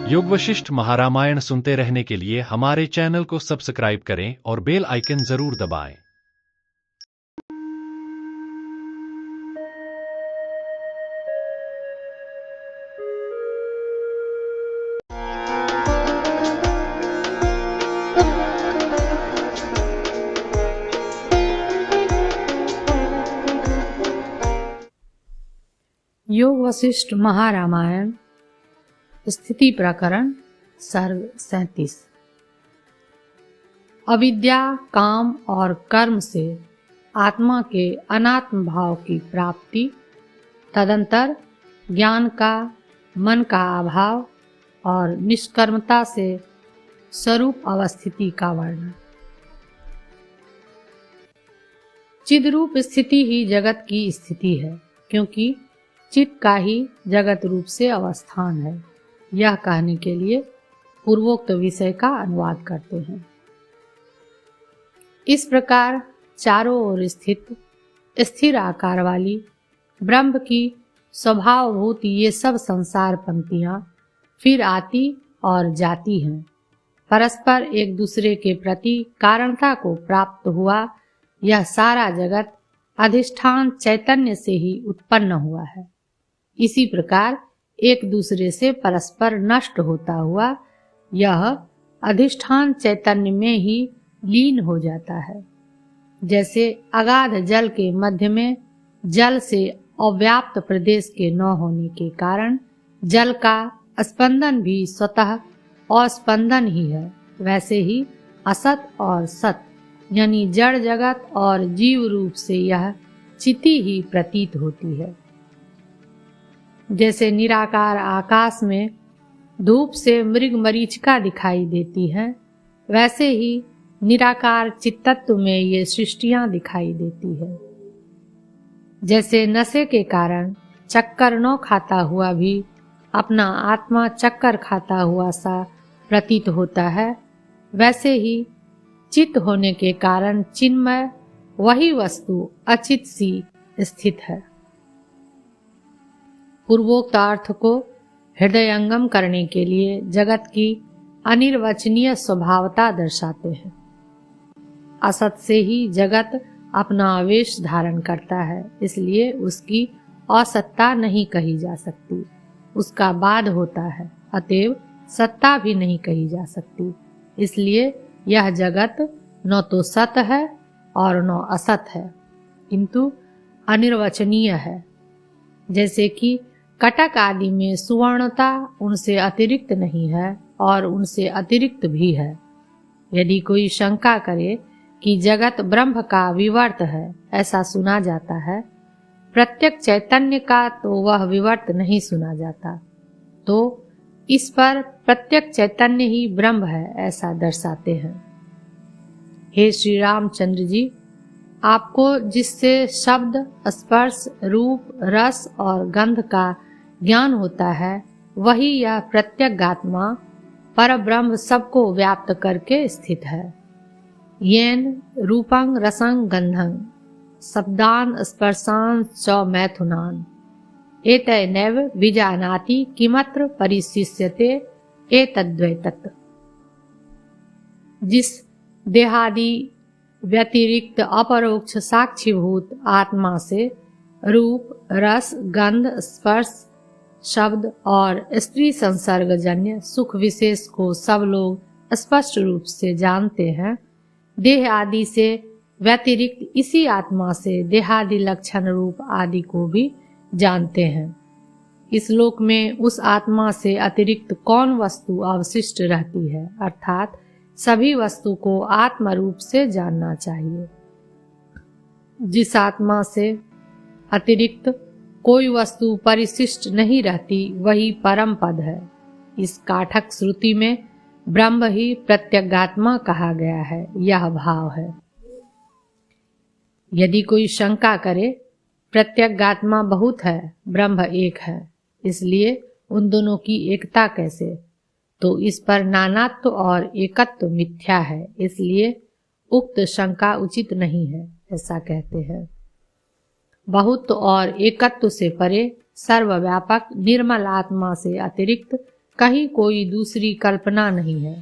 योग वशिष्ठ महारामायण सुनते रहने के लिए हमारे चैनल को सब्सक्राइब करें और बेल आइकन जरूर दबाएं। योग वशिष्ठ महारामायण स्थिति प्रकरण सर्ग 37। अविद्या, काम और कर्म से आत्मा के अनात्म भाव की प्राप्ति, तदंतर ज्ञान का, मन का अभाव और निष्कर्मता से स्वरूप अवस्थिति का वर्णन। चिद्रूप स्थिति ही जगत की स्थिति है, क्योंकि चित्त का ही जगत रूप से अवस्थान है। यह कहने के लिए पूर्वोक्त विषय का अनुवाद करते हैं। इस प्रकार चारों ओर स्थित स्थिर आकार वाली ब्रह्म की स्वभावभूत ये सब संसार पंक्तियां फिर आती और जाती हैं। परस्पर एक दूसरे के प्रति कारणता को प्राप्त हुआ यह सारा जगत अधिष्ठान चैतन्य से ही उत्पन्न हुआ है। इसी प्रकार एक दूसरे से परस्पर नष्ट होता हुआ यह अधिष्ठान चैतन्य में ही लीन हो जाता है। जैसे अगाध जल के मध्य में जल से अव्याप्त प्रदेश के न होने के कारण जल का स्पंदन भी स्वतः अस्पंदन ही है, वैसे ही असत और सत यानी जड़ जगत और जीव रूप से यह चिति ही प्रतीत होती है। जैसे निराकार आकाश में धूप से मृग मरीचिका दिखाई देती है, वैसे ही निराकार चित्तत्व में ये सृष्टियां दिखाई देती है। जैसे नशे के कारण चक्कर न खाता हुआ भी अपना आत्मा चक्कर खाता हुआ सा प्रतीत होता है, वैसे ही चित्त होने के कारण चिन्मय वही वस्तु अचित सी स्थित है। पूर्वोक्त अर्थ को हृदयंगम करने के लिए जगत की अनिर्वचनीय स्वभावता दर्शाते हैं। असत से ही जगत अपना आवेश धारण करता है, इसलिए उसकी असत्ता नहीं कही जा सकती। उसका बाद होता है, अतएव सत्ता भी नहीं कही जा सकती। इसलिए यह जगत न तो सत है और न असत है, किंतु अनिर्वचनीय है। जैसे कि कटक आदि में सुवर्णता उनसे अतिरिक्त नहीं है और उनसे अतिरिक्त भी है। यदि कोई शंका करे कि जगत ब्रह्म का विवर्त है, ऐसा सुना जाता है, प्रत्यक्ष चैतन्य का तो वह विवर्त नहीं सुना जाता, तो इस पर प्रत्यक्ष चैतन्य ही ब्रह्म है ऐसा दर्शाते हैं। हे श्री रामचंद्र जी, आपको जिससे शब्द, स्पर्श, रूप, रस और गंध का ज्ञान होता है, वही यह प्रत्यगात्मा पर ब्रह्म सबको व्याप्त करके स्थित है। येन रूपं रसं गंधं शब्दान स्पर्शान च मैथुनान एतैनैव विजानाति किमत्र परिशिष्यते एतद्वैतत्। जिस देहादि व्यतिरिक्त अपरोक्ष साक्षीभूत आत्मा से रूप, रस, गंध, स्पर्श, शब्द और स्त्री संसर्गजन्य सुख विशेष को सब लोग स्पष्ट रूप से जानते हैं, देह आदि से व्यतिरिक्त इसी आत्मा से देहादि लक्षण रूप आदि को भी जानते हैं। इस लोक में उस आत्मा से अतिरिक्त कौन वस्तु अवशिष्ट रहती है, अर्थात सभी वस्तु को आत्म रूप से जानना चाहिए। जिस आत्मा से अतिरिक्त कोई वस्तु परिशिष्ट नहीं रहती, वही परम पद है। इस काठक श्रुति में ब्रह्म ही प्रत्यगात्मा कहा गया है, यह भाव है। यदि कोई शंका करे प्रत्यगात्मा बहुत है, ब्रह्म एक है, इसलिए उन दोनों की एकता कैसे, तो इस पर नानात्व और एकत्व मिथ्या है, इसलिए उक्त शंका उचित नहीं है, ऐसा कहते हैं। बहुत और एकत्व से परे सर्वव्यापक निर्मल आत्मा से अतिरिक्त कहीं कोई दूसरी कल्पना नहीं है।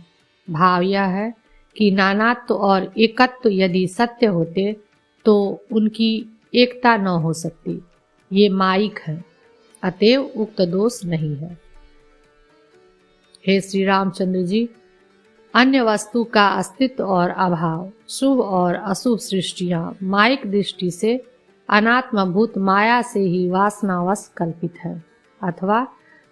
भाव यह है कि नानात्व और एकत्व यदि सत्य होते तो उनकी एकता न हो सकती। ये माइक है, अतएव उक्त दोष नहीं है। हे श्री रामचंद्र जी, अन्य वस्तु का अस्तित्व और अभाव, शुभ और अशुभ सृष्टियां माइक दृष्टि से अनात्मभूत माया से ही वासनावश कल्पित है, अथवा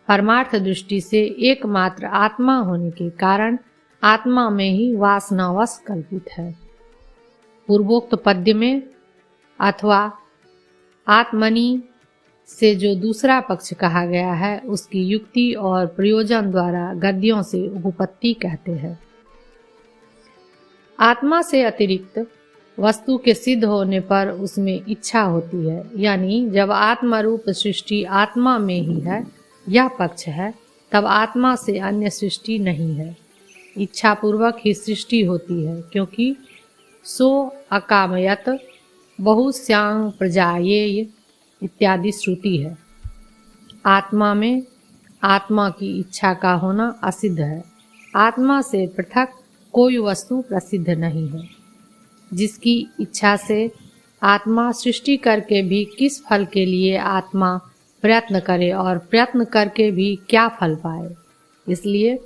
परमार्थ दृष्टि से एकमात्र आत्मा होने के कारण आत्मा में ही वासनावश कल्पित है। पूर्वोक्त पद्य में अथवा आत्मनि से जो दूसरा पक्ष कहा गया है, उसकी युक्ति और प्रयोजन द्वारा गद्यों से उपपत्ति कहते हैं। आत्मा से अतिरिक्त वस्तु के सिद्ध होने पर उसमें इच्छा होती है, यानी जब आत्मा रूप सृष्टि आत्मा में ही है, यह पक्ष है, तब आत्मा से अन्य सृष्टि नहीं है। इच्छा पूर्वक ही सृष्टि होती है, क्योंकि सो अकामयत बहुश्यांग प्रजायेय इत्यादि श्रुति है। आत्मा में आत्मा की इच्छा का होना असिद्ध है। आत्मा से पृथक कोई वस्तु प्रसिद्ध नहीं है। जिसकी इच्छा से आत्मा सृष्टि करके भी किस फल के लिए आत्मा प्रयत्न करे और प्रयत्न करके भी क्या फल पाए, इसलिए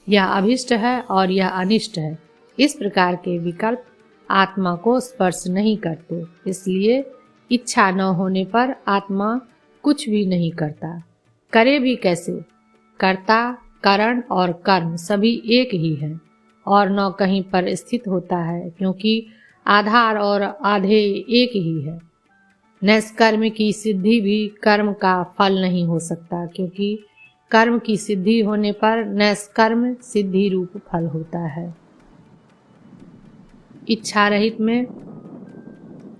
यह अभिष्ट है और यह अनिष्ट है। इस प्रकार के विकल्प आत्मा को स्पर्श नहीं करते, इसलिए इच्छा न होने पर आत्मा कुछ भी नहीं करता। करे भी कैसे? कर्ता, करण और कर्म सभी एक ही हैं और न कहीं पर स्थित होता है, क्योंकि आधार और आधेय एक ही है। नैष्कर्म की सिद्धि भी कर्म का फल नहीं हो सकता, क्योंकि कर्म की सिद्धि होने पर नैष्कर्म सिद्धि रूप फल होता है। इच्छा रहित में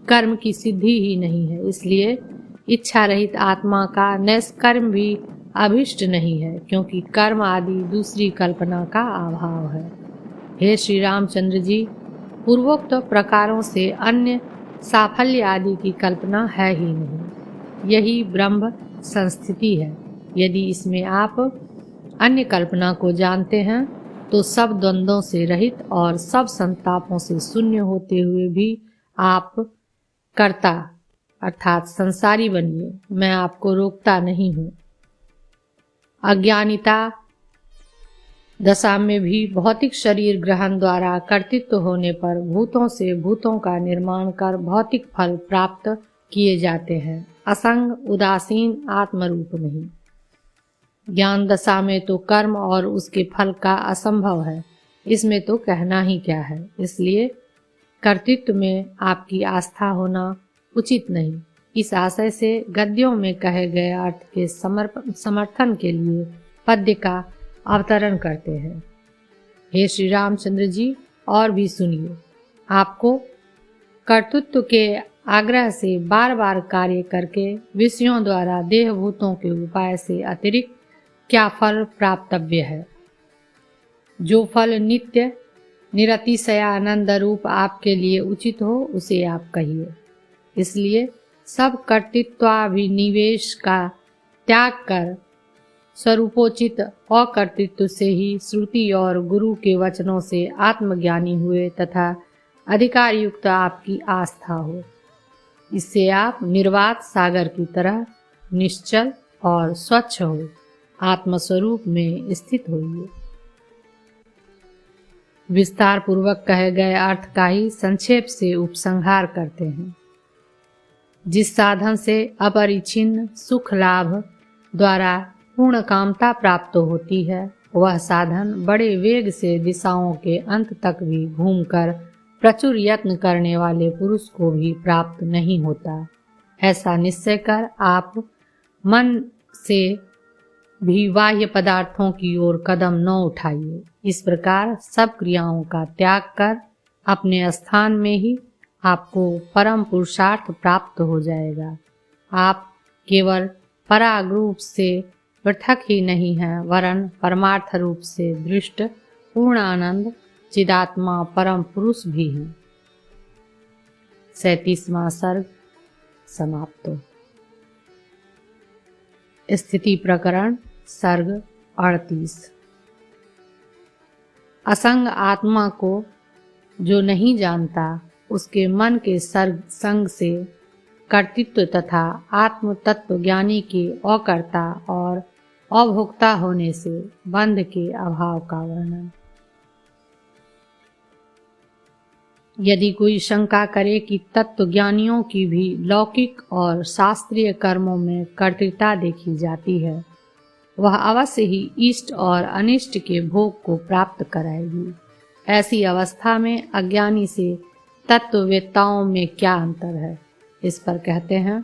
कर्म की सिद्धि ही नहीं है, इसलिए इच्छा रहित आत्मा का नैष्कर्म भी अभिष्ट नहीं है, क्योंकि कर्म आदि दूसरी कल्पना का अभाव है। हे श्री रामचंद्र जी, पूर्वोक्त प्रकारों से अन्य साफल्य आदि की कल्पना है ही नहीं। यही ब्रह्म संस्थिति है। यदि इसमें आप अन्य कल्पना को जानते हैं तो सब द्वंद्वों से रहित और सब संतापों से शून्य होते हुए भी आप कर्ता अर्थात संसारी बनिए। मैं आपको रोकता नहीं हूँ। अज्ञानिता दशा में भी भौतिक शरीर ग्रहण द्वारा कर्तृत्व होने पर भूतों से भूतों का निर्माण कर भौतिक फल प्राप्त किए जाते हैं, असंग उदासीन आत्मरूप नहीं। ज्ञान दशा में तो कर्म और उसके फल का असंभव है, इसमें तो कहना ही क्या है। इसलिए कर्तृत्व में आपकी आस्था होना उचित नहीं। इस आशय से गद्यों में कहे गए अर्थ के समर्थन के लिए पद्य का अवतरण करते हैं। हे श्री रामचंद्र जी, और भी सुनिए। आपको कर्तृत्व के आग्रह से बार बार कार्य करके विषयों द्वारा देहभूतों के उपाय से अतिरिक्त क्या फल प्राप्तव्य है? जो फल नित्य निरतिशय आनंद रूप आपके लिए उचित हो, उसे आप कहिए। इसलिए सब कर्तृत्वाभिनिवेश का त्याग कर स्वरूपोचित अकर्तृत्व से ही श्रुति और गुरु के वचनों से आत्मज्ञानी हुए तथा अधिकार युक्त आपकी आस्था हो। इससे आप निर्वात सागर की तरह निश्चल और स्वच्छ हो आत्मस्वरूप में स्थित होइए। विस्तार पूर्वक कहे गए अर्थ का ही संक्षेप से उपसंहार करते हैं। जिस साधन से अपरिच्छिन्न सुख लाभ द्वारा पूर्ण कामता प्राप्त होती है, वह साधन बड़े वेग से दिशाओं के अंत तक भी घूमकर प्रचुर यत्न करने वाले पुरुष को भी प्राप्त नहीं होता। ऐसा निश्चय कर आप मन से भी बाह्य पदार्थों की ओर कदम न उठाइए। इस प्रकार सब क्रियाओं का त्याग कर अपने स्थान में ही आपको परम पुरुषार्थ प्राप्त हो जाएगा। आप केवल पराग रूप से पृथक ही नहीं हैं, वरन परमार्थ रूप से दृष्ट पूर्ण आनंद चिदात्मा परम पुरुष भी हैं। 37वां सर्ग समाप्त। स्थिति प्रकरण सर्ग 38। असंग आत्मा को जो नहीं जानता, उसके मन के संग से कर्तृत्व तथा आत्म तत्व ज्ञानी के अकर्ता और अभोक्ता होने से बंध के अभाव का वर्णन। यदि कोई शंका करे कि तत्वज्ञानियों की भी लौकिक और शास्त्रीय कर्मों में कर्तृता देखी जाती है, वह अवश्य ही इष्ट और अनिष्ट के भोग को प्राप्त कराएगी। ऐसी अवस्था में अज्ञानी से तत्ववेत्ताओं में क्या अंतर है? इस पर कहते हैं,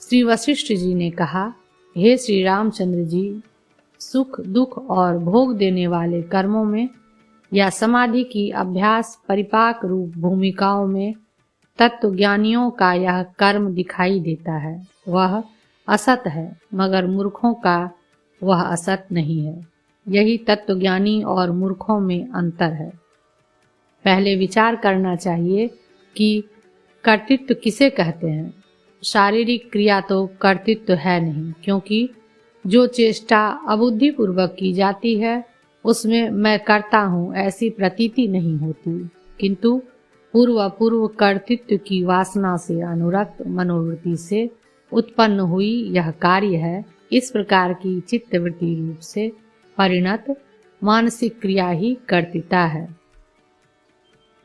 श्री वशिष्ठ जी ने कहा, हे श्री रामचंद्र जी, सुख दुख और भोग देने वाले कर्मों में या समाधि की अभ्यास परिपाक रूप भूमिकाओं में तत्वज्ञानियों का यह कर्म दिखाई देता है। वह असत है, मगर मूर्खों का वह असत नहीं है। यही तत्वज्ञानी और मूर्खों में अंतर है। पहले विचार करना चाहिए कि कर्तृत्व किसे कहते हैं। शारीरिक क्रिया तो कर्तृत्व है नहीं, क्योंकि जो चेष्टा अबुद्धिपूर्वक की जाती है उसमें मैं करता हूँ ऐसी प्रतीति नहीं होती, किंतु पूर्व कर्तृत्व की वासना से अनुरक्त मनोवृत्ति से उत्पन्न हुई यह कार्य है। इस प्रकार की चित्तवृत्ति रूप से परिणत मानसिक क्रिया ही कर्तृता है।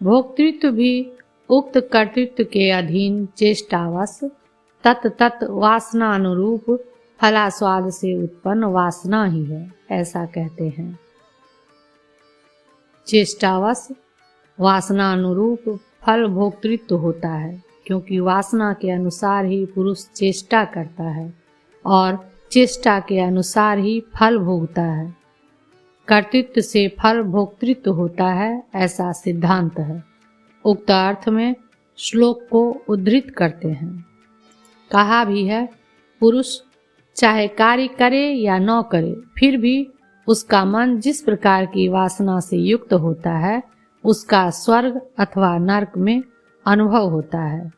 भोक्तृत्व भी उक्त कर्तृत्व के अधीन चेष्टावश तत् वासना अनुरूप फलास्वाद से उत्पन्न वासना ही है, ऐसा कहते हैं। चेष्टावश वासना अनुरूप फल भोक्तृत्व होता है, क्योंकि वासना के अनुसार ही पुरुष चेष्टा करता है और चेष्टा के अनुसार ही फल भोगता है। कर्तृत्व से फल भोक्तृत्व होता है, ऐसा सिद्धांत है। उक्त अर्थ में श्लोक को उद्धृत करते हैं। कहा भी है, पुरुष चाहे कार्य करे या न करे, फिर भी उसका मन जिस प्रकार की वासना से युक्त होता है, उसका स्वर्ग अथवा नरक में अनुभव होता है।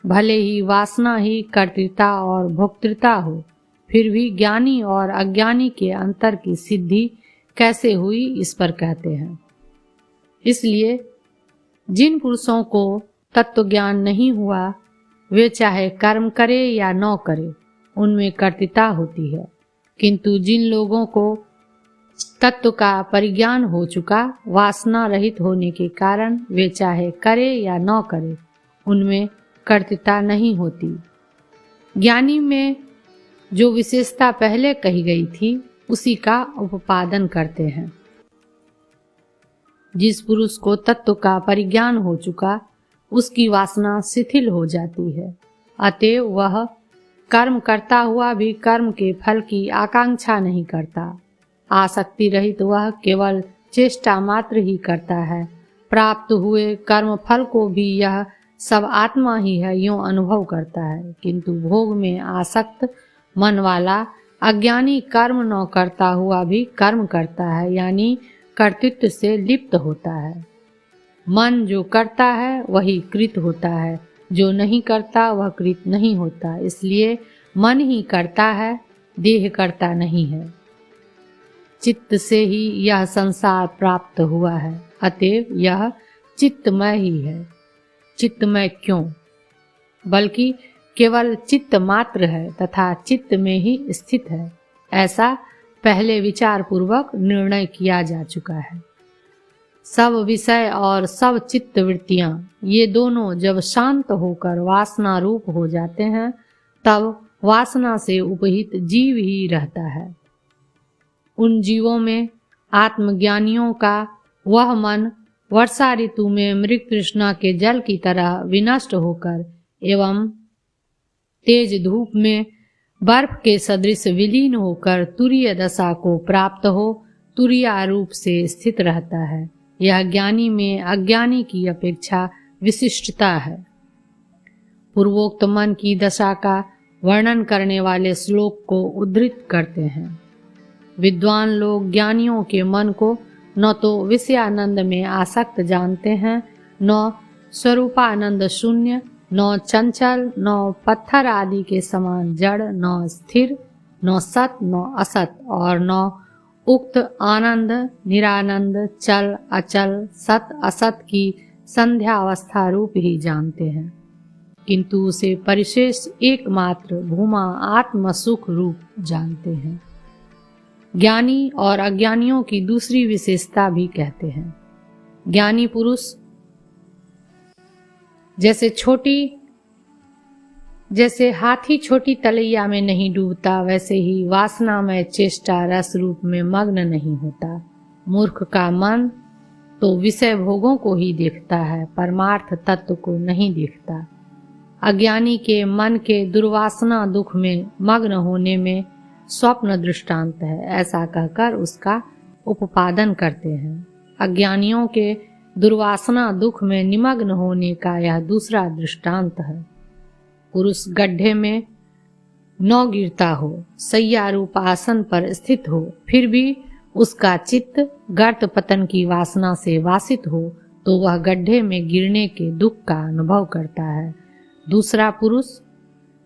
भले ही वासना ही कर्तृता और भोक्तृता हो, फिर भी ज्ञानी और अज्ञानी के अंतर की सिद्धि कैसे हुई, इस पर कहते हैं। इसलिए जिन पुरुषों को तत्वज्ञान नहीं हुआ, वे चाहे कर्म करे या न करे, उनमें कर्तृता होती है। किंतु जिन लोगों को तत्व का परिज्ञान हो चुका, वासना रहित होने के कारण वे चाहे करे या न करे, उनमें कर्तृता नहीं होती। ज्ञानी में जो विशेषता पहले कही गई थी, उसी का उपादन करते हैं। जिस पुरुष को तत्व का परिज्ञान हो चुका, उसकी वासना शिथिल हो जाती है। अतएव वह कर्म करता हुआ भी कर्म के फल की आकांक्षा नहीं करता। आसक्ति रहित वह केवल चेष्टा मात्र ही करता है। प्राप्त हुए कर्म फल को भी यह सब आत्मा ही है यूं अनुभव करता है। किंतु भोग में आसक्त मन वाला अज्ञानी कर्म न करता हुआ भी कर्म करता है, यानी कर्तृत्व से लिप्त होता है। मन जो करता है वही कृत होता है, जो नहीं करता वह कृत नहीं होता। इसलिए मन ही करता है, देह करता नहीं है। चित्त से ही यह संसार प्राप्त हुआ है, अतएव यह चित्तमय ही है। चित्तमय क्यों? बल्कि केवल चित्त मात्र है तथा चित्त में ही स्थित है, ऐसा पहले विचार पूर्वक निर्णय किया जा चुका है। सब विषय और सब चित्त वृत्तियां, ये दोनों जब शांत होकर वासना रूप हो जाते हैं, तब वासना से उपहित जीव ही रहता है। उन जीवों में आत्मज्ञानियों का वह मन वर्षा ऋतु में मृग तृष्णा के जल की तरह विनष्ट होकर एवं तेज धूप में बर्फ के सदृश विलीन होकर तुरीय दशा को प्राप्त हो तुरीय रूप से स्थित रहता है। यह ज्ञानी में अज्ञानी की अपेक्षा विशिष्टता है। पूर्वोक्त मन की दशा का वर्णन करने वाले श्लोक को उद्धृत करते हैं। विद्वान लोग ज्ञानियों के मन को न तो विषयानंद में आसक्त जानते हैं, न स्वरूपानंद शून्य, न चंचल, न पत्थर आदि के समान जड़, न स्थिर, न सत न असत और न उक्त आनंद निरानंद चल अचल सत असत की संध्या अवस्था रूप ही जानते हैं, किंतु उसे परिशेष एकमात्र भूमा आत्म सुख रूप जानते हैं। ज्ञानी और अज्ञानियों की दूसरी विशेषता भी कहते हैं। ज्ञानी पुरुष जैसे हाथी छोटी तलैया में नहीं डूबता, वैसे ही वासनामय चेष्टा रस रूप में मग्न नहीं होता। मूर्ख का मन तो विषय भोगों को ही देखता है, परमार्थ तत्व को नहीं देखता। अज्ञानी के मन के दुर्वासना दुख में मग्न होने में स्वप्न दृष्टांत है, ऐसा कहकर उसका उपादन करते हैं। अज्ञानियों के दुर्वासना दुख में निमग्न होने का यह दूसरा दृष्टांत है। पुरुष गड्ढे में न गिरता हो, सैया रूप आसन पर स्थित हो, फिर भी उसका चित्त गर्त पतन की वासना से वासित हो, तो वह गड्ढे में गिरने के दुख का अनुभव करता है। दूसरा पुरुष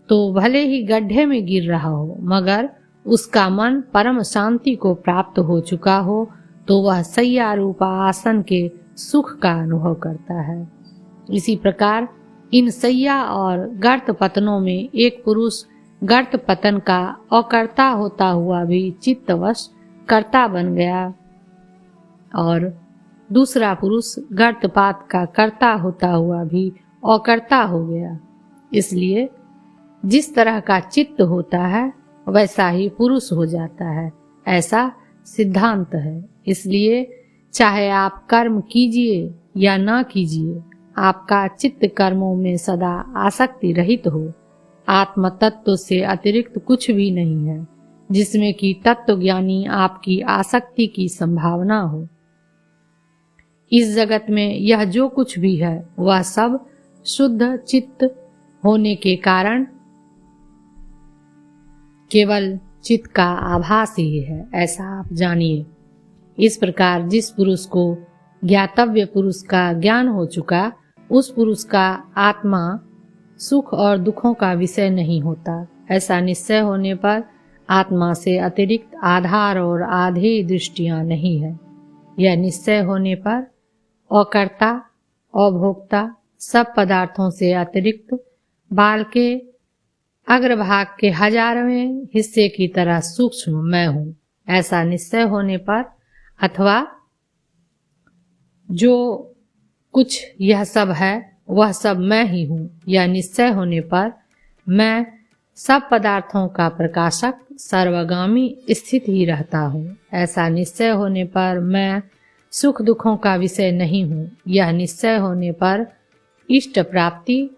तो भले ही गड्ढे में गिर रहा हो, मगर उसका मन परम शांति को प्राप्त हो चुका हो, तो वह सैया रूप आसन के सुख का अनुभव करता है। इसी प्रकार इन सैया और गर्त पतनों में एक पुरुष गर्त पतन का अकर्ता होता हुआ भी चित्तवश कर्ता बन गया और दूसरा पुरुष गर्तपात का कर्ता होता हुआ भी अकर्ता हो गया। इसलिए जिस तरह का चित्त होता है वैसा ही पुरुष हो जाता है, ऐसा सिद्धांत है। इसलिए चाहे आप कर्म कीजिए या ना कीजिए, आपका चित्त कर्मों में सदा आसक्ति रहित हो। आत्म तत्व से अतिरिक्त कुछ भी नहीं है जिसमें कि तत्व ज्ञानी आपकी आसक्ति की संभावना हो। इस जगत में यह जो कुछ भी है वह सब शुद्ध चित्त होने के कारण केवल चित्त का आभास ही है, ऐसा आप जानिए। इस प्रकार जिस पुरुष को ज्ञातव्य पुरुष का ज्ञान हो चुका, उस पुरुष का आत्मा सुख और दुखों का विषय नहीं होता। ऐसा निश्चय होने पर आत्मा से अतिरिक्त आधार और आधेय दृष्टियां नहीं है। यह निश्चय होने पर अकर्ता अभोक्ता सब पदार्थों से अतिरिक्त बाल के अग्रभाग के 1000वें हिस्से की तरह सूक्ष्म मैं हूँ, ऐसा निश्चय होने पर अथवा जो कुछ यह सब है वह सब मैं ही हूँ, यह निश्चय होने पर मैं सब पदार्थों का प्रकाशक सर्वगामी स्थित ही रहता हूँ। ऐसा निश्चय होने पर मैं सुख दुखों का विषय नहीं हूँ। यह निश्चय होने पर इष्ट प्राप्ति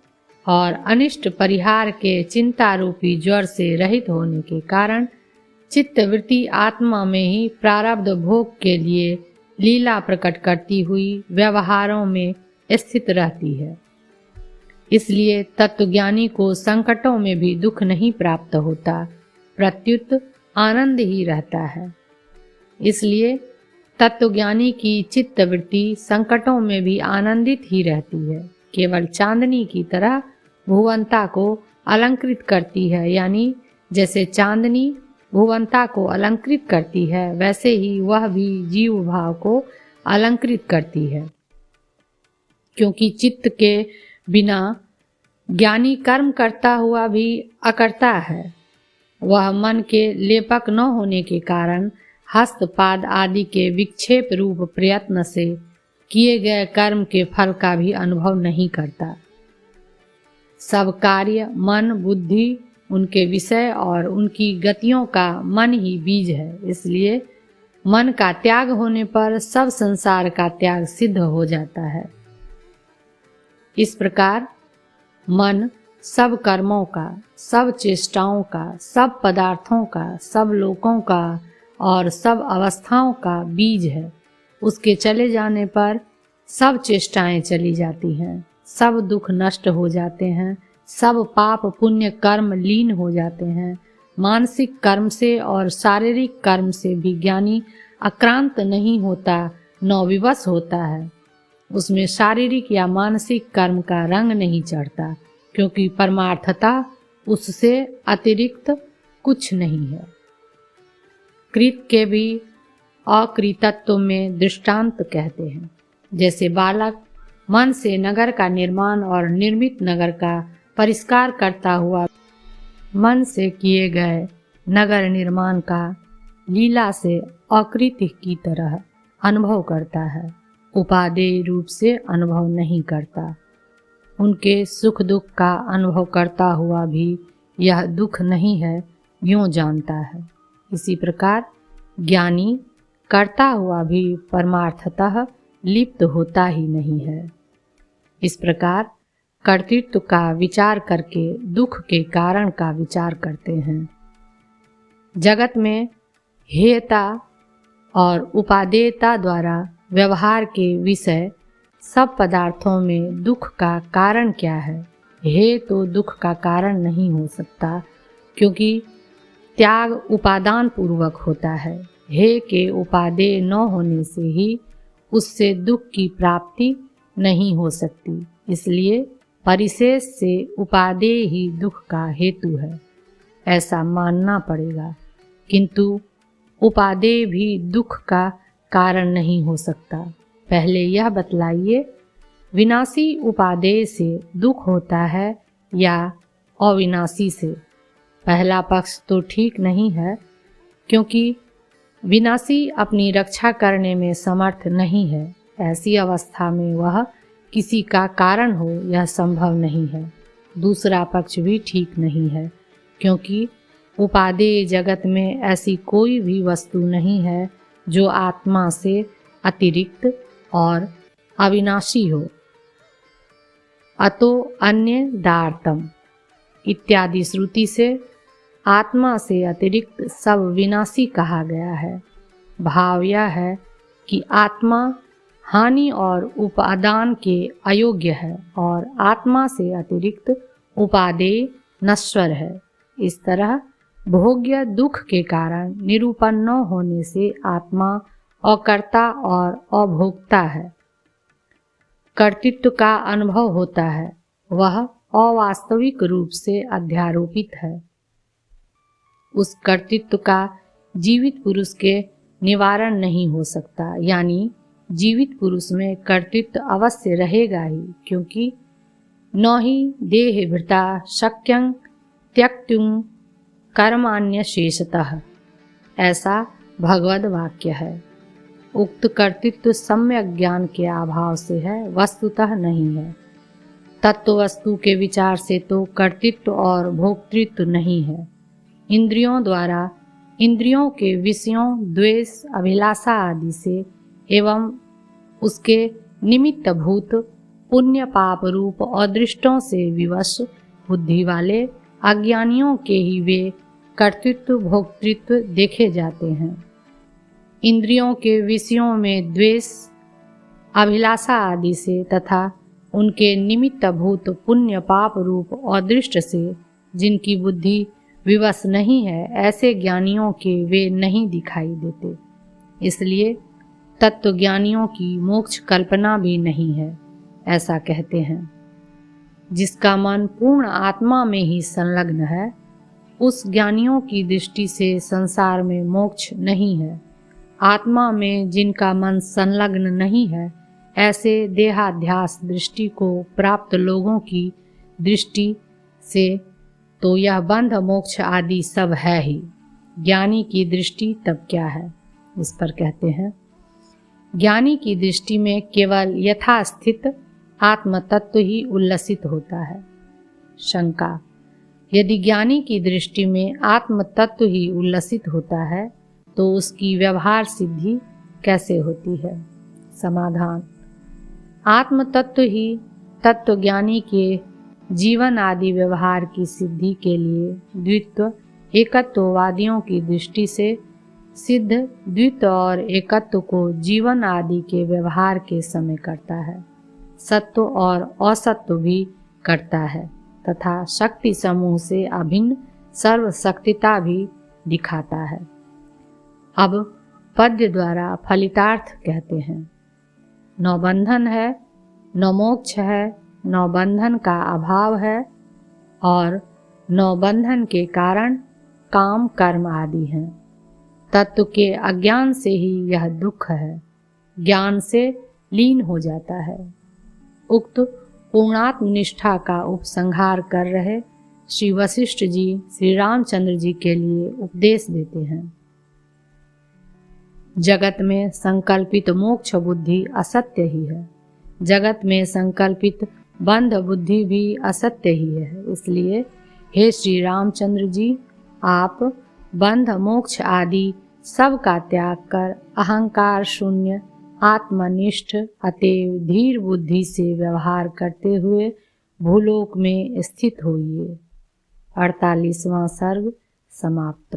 और अनिष्ट परिहार के चिंता रूपी ज्वर से रहित होने के कारण चित्तवृत्ति आत्मा में ही प्रारब्ध भोग के लिए लीला प्रकट करती हुई व्यवहारों में स्थित रहती है। इसलिए तत्वज्ञानी को संकटों में भी दुख नहीं प्राप्त होता, प्रत्युत आनंद ही रहता है। इसलिए तत्वज्ञानी की चित्तवृत्ति संकटों में भी आनंदित ही रहती है। केवल चांदनी की तरह भुवंता को अलंकृत करती है, यानी जैसे चांदनी भुवंता को अलंकृत करती है, वैसे ही वह भी जीव भाव को अलंकृत करती है। क्योंकि चित्त के बिना ज्ञानी कर्म करता हुआ भी अकर्ता है। वह मन के लेपक न होने के कारण हस्त पाद आदि के विक्षेप रूप प्रयत्न से किए गए कर्म के फल का भी अनुभव नहीं करता। सब कार्य मन बुद्धि उनके विषय और उनकी गतियों का मन ही बीज है। इसलिए मन का त्याग होने पर सब संसार का त्याग सिद्ध हो जाता है। इस प्रकार मन सब कर्मों का, सब चेष्टाओं का, सब पदार्थों का, सब लोकों का और सब अवस्थाओं का बीज है। उसके चले जाने पर सब चेष्टाएं चली जाती हैं, सब दुख नष्ट हो जाते हैं, सब पाप पुण्य कर्म लीन हो जाते हैं। मानसिक कर्म से और शारीरिक कर्म से भी ज्ञानी आक्रांत नहीं होता, न विवश होता है। उसमें शारीरिक या मानसिक कर्म का रंग नहीं चढ़ता, क्योंकि परमार्थता उससे अतिरिक्त कुछ नहीं है। कृत के भी अकृतत्व में दृष्टांत कहते हैं। जैसे बालक मन से नगर का निर्माण और निर्मित नगर का परिष्कार करता हुआ मन से किए गए नगर निर्माण का लीला से अकृत्य की तरह अनुभव करता है, उपादेय रूप से अनुभव नहीं करता। उनके सुख दुख का अनुभव करता हुआ भी यह दुख नहीं है यूँ जानता है। इसी प्रकार ज्ञानी करता हुआ भी परमार्थतः लिप्त होता ही नहीं है। इस प्रकार कर्तृत्व का विचार करके दुख के कारण का विचार करते हैं। जगत में हेयता और उपादेयता द्वारा व्यवहार के विषय सब पदार्थों में दुख का कारण क्या है? हेय तो दुख का कारण नहीं हो सकता, क्योंकि त्याग उपादान पूर्वक होता है। हेय के उपादेय न होने से ही उससे दुख की प्राप्ति नहीं हो सकती। इसलिए परिशेष से उपादेय ही दुख का हेतु है, ऐसा मानना पड़ेगा। किंतु उपादेय भी दुख का कारण नहीं हो सकता। पहले यह बतलाइए, विनाशी उपादेय से दुख होता है या अविनाशी से? पहला पक्ष तो ठीक नहीं है, क्योंकि विनाशी अपनी रक्षा करने में समर्थ नहीं है। ऐसी अवस्था में वह किसी का कारण हो यह संभव नहीं है। दूसरा पक्ष भी ठीक नहीं है, क्योंकि उपादेय जगत में ऐसी कोई भी वस्तु नहीं है जो आत्मा से अतिरिक्त और अविनाशी हो। अतो अन्य दार्तम इत्यादि श्रुति से आत्मा से अतिरिक्त सब विनाशी कहा गया है। भाव यह है कि आत्मा हानि और उपादान के अयोग्य है और आत्मा से अतिरिक्त उपादेय नश्वर है। इस तरह भोग्य दुख के कारण निरूपण न होने से आत्मा अकर्ता और अभोक्ता है। कर्तृत्व का अनुभव होता है, वह अवास्तविक रूप से अध्यारोपित है। उस कर्तृत्व का जीवित पुरुष के निवारण नहीं हो सकता, यानी जीवित पुरुष में कर्तृत्व अवश्य रहेगा ही, क्योंकि न ही देह भृता शक्यं त्यक्तुं कर्मान्य शेषतः, ऐसा भगवद वाक्य है। उक्त कर्तृत्व सम्यक ज्ञान के अभाव से है, वस्तुतः नहीं है। तत्व वस्तु के विचार से तो कर्तृत्व और भोक्तृत्व नहीं है। इंद्रियों द्वारा इंद्रियों के विषयों, द्वेष, अभिलाषा आदि से एवं उसके निमित्त भूत पुण्य पाप रूप अदृष्टों से विवश बुद्धि वाले अज्ञानियों के ही वे कर्तृत्व भोक्तृत्व देखे जाते हैं। इंद्रियों के विषयों में द्वेष, अभिलाषा आदि से तथा उनके निमित्त भूत पुण्य पाप रूप अदृष्ट से जिनकी बुद्धि विवश नहीं है, ऐसे ज्ञानियों के वे नहीं दिखाई देते। इसलिए तत्वज्ञानियों की मोक्ष कल्पना भी नहीं है, ऐसा कहते हैं। जिसका मन पूर्ण आत्मा में ही संलग्न है, उस ज्ञानियों की दृष्टि से संसार में मोक्ष नहीं है। आत्मा में जिनका मन संलग्न नहीं है, ऐसे देहाध्यास दृष्टि को प्राप्त लोगों की दृष्टि से तो यह बंध मोक्ष आदि सब है ही। ज्ञानी की दृष्टि तब क्या है? इस पर कहते हैं, ज्ञानी की दृष्टि में केवल यथास्थित आत्म तत्व ही उल्लसित होता है। शंका, यदि ज्ञानी की दृष्टि में आत्म तत्व ही उल्लसित होता है तो उसकी व्यवहार सिद्धि कैसे होती है? समाधान, आत्म तत्व ही तत्वज्ञानी के जीवन आदि व्यवहार की सिद्धि के लिए द्वित्व एकत्ववादियों की दृष्टि से सिद्ध द्वित्व और एकत्व को जीवन आदि के व्यवहार के समय करता है। सत्व और असत्व भी करता है तथा शक्ति समूह से अभिन्न सर्वशक्तिता भी दिखाता है। अब पद्य द्वारा फलितार्थ कहते हैं, न बंधन है, न मोक्ष है, न बंधन का अभाव है और न बंधन के कारण काम कर्म आदि हैं। तत्व के अज्ञान से ही यह दुख है, ज्ञान से लीन हो जाता है। उक्त पूर्णात्म निष्ठा का उपसंहार कर रहे श्री वशिष्ठ जी श्री रामचंद्र जी के लिए उपदेश देते हैं। जगत में संकल्पित मोक्ष बुद्धि असत्य ही है, जगत में संकल्पित बंध बुद्धि भी असत्य ही है। इसलिए हे श्री रामचंद्र जी, आप बंध मोक्ष आदि सब का त्याग कर अहंकार शून्य आत्मनिष्ठ अतएव धीर बुद्धि से व्यवहार करते हुए भूलोक में स्थित होइए। 48वां सर्ग समाप्त।